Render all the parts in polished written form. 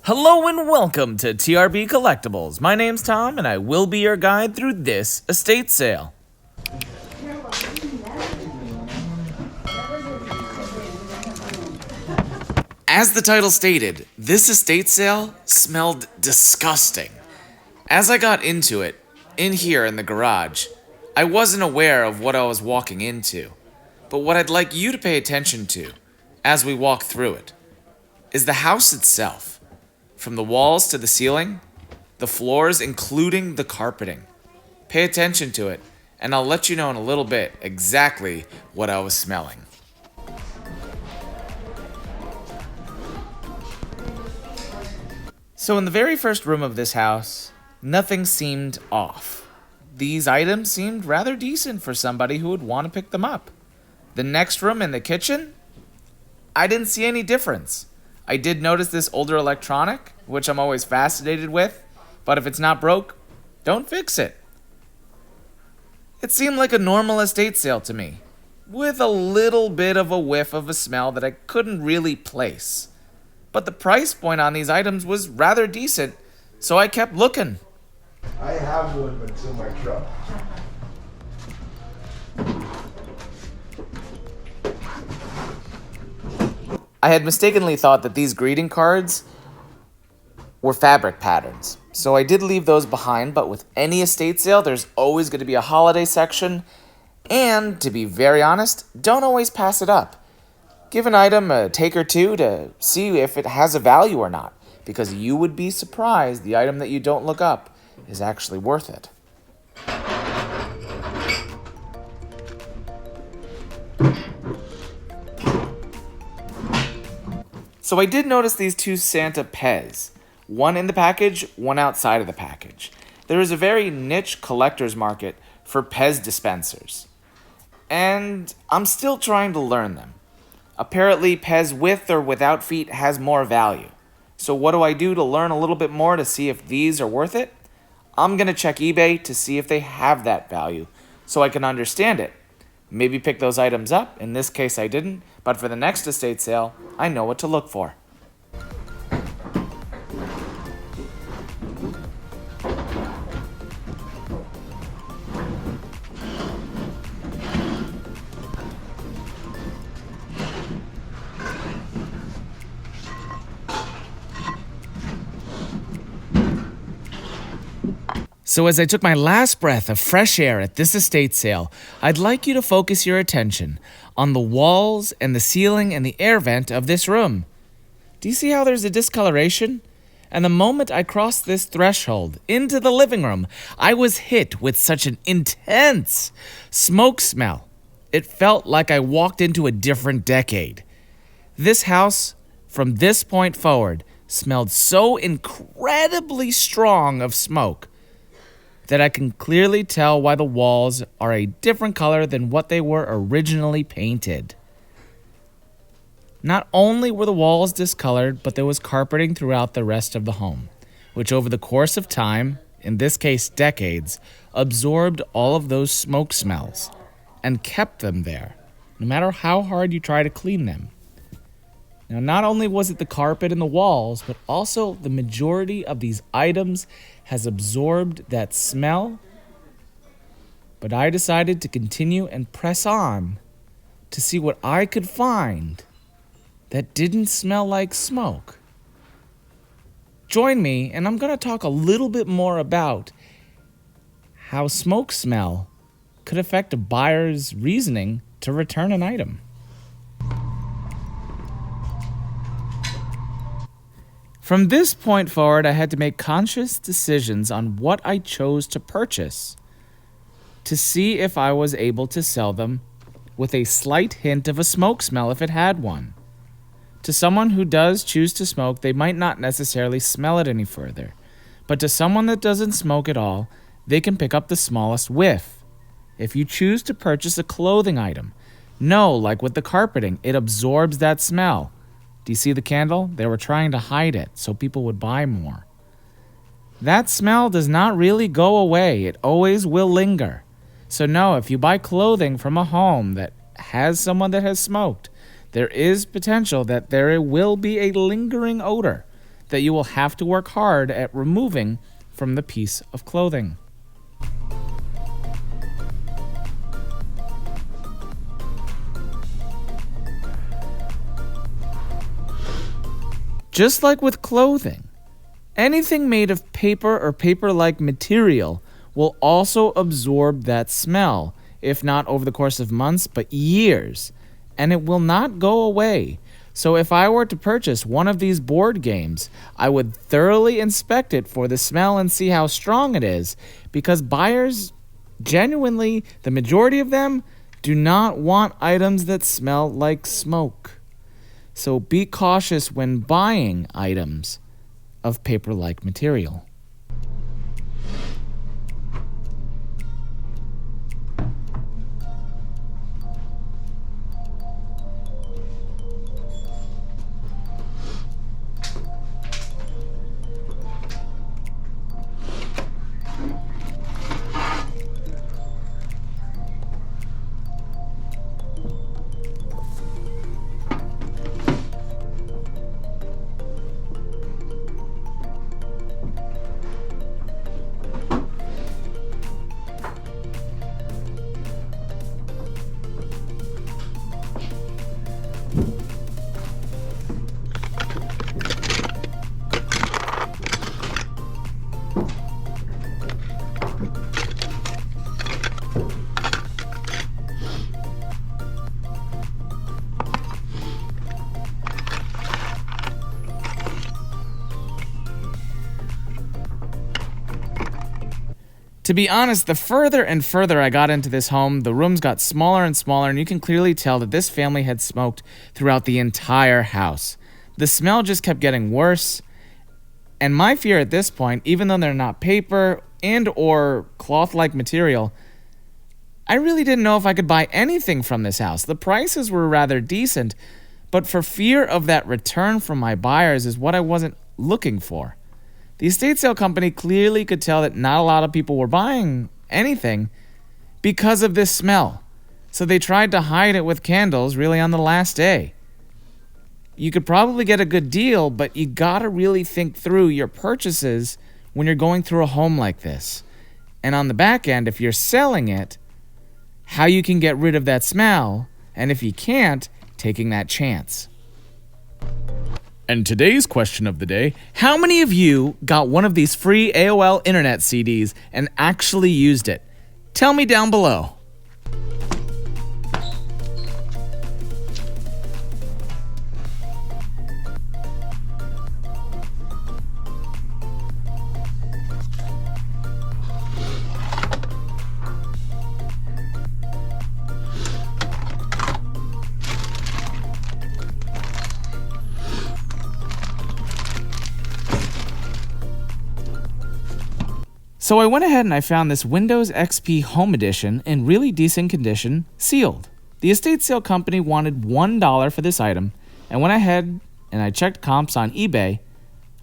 Hello and welcome to TRBCollectibles. My name's Tom and I will be your guide through this estate sale. As the title stated, this estate sale smelled disgusting. As I got into it, in here in the garage, I wasn't aware of what I was walking into. But what I'd like you to pay attention to, as we walk through it, is the house itself. From the walls to the ceiling, the floors including the carpeting. Pay attention to it, and I'll let you know in a little bit exactly what I was smelling. So in the very first room of this house, nothing seemed off. These items seemed rather decent for somebody who would want to pick them up. The next room in the kitchen, I didn't see any difference. I did notice this older electronic, which I'm always fascinated with, but if it's not broke, don't fix it. It seemed like a normal estate sale to me, with a little bit of a whiff of a smell that I couldn't really place. But the price point on these items was rather decent, so I kept looking. I have one, but it's in my truck. I had mistakenly thought that these greeting cards were fabric patterns, so I did leave those behind, but with any estate sale, there's always going to be a holiday section, and to be very honest, don't always pass it up. Give an item a take or two to see if it has a value or not, because you would be surprised the item that you don't look up is actually worth it. So I did notice these two Santa Pez, one in the package, one outside of the package. There is a very niche collector's market for Pez dispensers, and I'm still trying to learn them. Apparently, Pez with or without feet has more value. So what do I do to learn a little bit more to see if these are worth it? I'm going to check eBay to see if they have that value so I can understand it. Maybe pick those items up. In this case, I didn't. But for the next estate sale, I know what to look for. So as I took my last breath of fresh air at this estate sale, I'd like you to focus your attention on the walls and the ceiling and the air vent of this room. Do you see how there's a discoloration? And the moment I crossed this threshold into the living room, I was hit with such an intense smoke smell. It felt like I walked into a different decade. This house, from this point forward, smelled so incredibly strong of smoke that I can clearly tell why the walls are a different color than what they were originally painted. Not only were the walls discolored, but there was carpeting throughout the rest of the home, which over the course of time, in this case decades, absorbed all of those smoke smells and kept them there, no matter how hard you try to clean them. Now, not only was it the carpet and the walls, but also the majority of these items has absorbed that smell. But I decided to continue and press on to see what I could find that didn't smell like smoke. Join me, and I'm going to talk a little bit more about how smoke smell could affect a buyer's reasoning to return an item. From this point forward, I had to make conscious decisions on what I chose to purchase to see if I was able to sell them with a slight hint of a smoke smell if it had one. To someone who does choose to smoke, they might not necessarily smell it any further. But to someone that doesn't smoke at all, they can pick up the smallest whiff. If you choose to purchase a clothing item, know, like with the carpeting, it absorbs that smell. Do you see the candle? They were trying to hide it so people would buy more. That smell does not really go away. It always will linger. So no, if you buy clothing from a home that has someone that has smoked, there is potential that there will be a lingering odor that you will have to work hard at removing from the piece of clothing. Just like with clothing, anything made of paper or paper-like material will also absorb that smell, if not over the course of months, but years, and it will not go away. So if I were to purchase one of these board games, I would thoroughly inspect it for the smell and see how strong it is, because buyers, genuinely, the majority of them, do not want items that smell like smoke. So be cautious when buying items of paper-like material. To be honest, the further and further I got into this home, the rooms got smaller and smaller, and you can clearly tell that this family had smoked throughout the entire house. The smell just kept getting worse, and my fear at this point, even though they're not paper and or cloth-like material, I really didn't know if I could buy anything from this house. The prices were rather decent, but for fear of that return from my buyers is what I wasn't looking for. The estate sale company clearly could tell that not a lot of people were buying anything because of this smell. So they tried to hide it with candles really on the last day. You could probably get a good deal, but you gotta really think through your purchases when you're going through a home like this. And on the back end, if you're selling it, how you can get rid of that smell, and if you can't, taking that chance. And today's question of the day, how many of you got one of these free AOL Internet CDs and actually used it? Tell me down below. So I went ahead and I found this Windows XP Home Edition in really decent condition, sealed. The estate sale company wanted $1 for this item, and went ahead and I checked comps on eBay.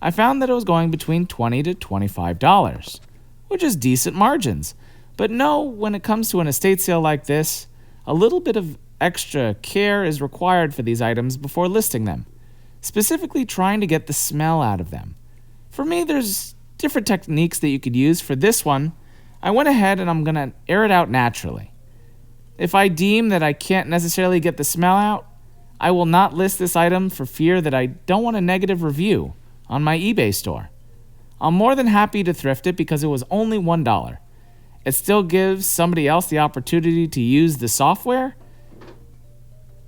I found that it was going between $20 to $25, which is decent margins. But no, when it comes to an estate sale like this, a little bit of extra care is required for these items before listing them, specifically trying to get the smell out of them. For me, there's different techniques that you could use. For this one, I went ahead and I'm going to air it out naturally. If I deem that I can't necessarily get the smell out, I will not list this item for fear that I don't want a negative review on my eBay store. I'm more than happy to thrift it because it was only $1. It still gives somebody else the opportunity to use the software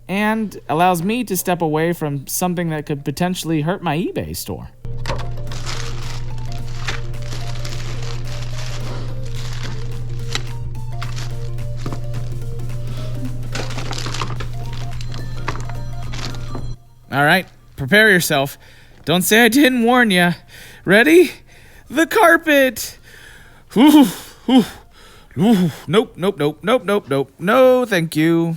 and allows me to step away from something that could potentially hurt my eBay store. All right, prepare yourself. Don't say I didn't warn you. Ready? The carpet. Ooh, ooh, ooh. Nope. No, thank you.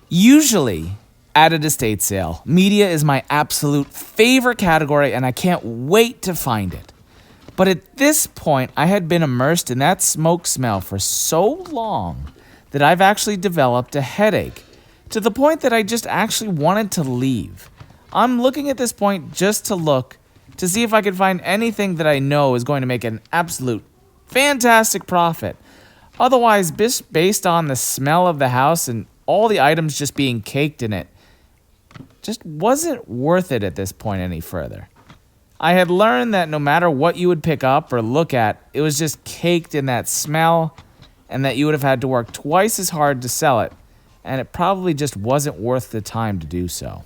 Usually, at an estate sale, media is my absolute favorite category, and I can't wait to find it. But at this point, I had been immersed in that smoke smell for so long that I've actually developed a headache, to the point that I just actually wanted to leave. I'm looking at this point just to look to see if I can find anything that I know is going to make an absolute fantastic profit. Otherwise, based on the smell of the house and all the items just being caked in it, just wasn't worth it at this point any further. I had learned that no matter what you would pick up or look at, it was just caked in that smell, and that you would have had to work twice as hard to sell it, and it probably just wasn't worth the time to do so.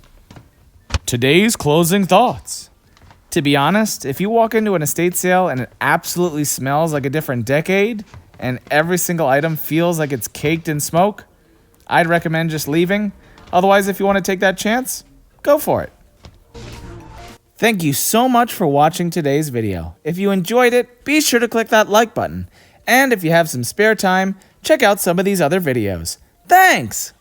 Today's closing thoughts. To be honest, if you walk into an estate sale and it absolutely smells like a different decade, and every single item feels like it's caked in smoke, I'd recommend just leaving. Otherwise, if you want to take that chance, go for it. Thank you so much for watching today's video. If you enjoyed it, be sure to click that like button. And if you have some spare time, check out some of these other videos. Thanks!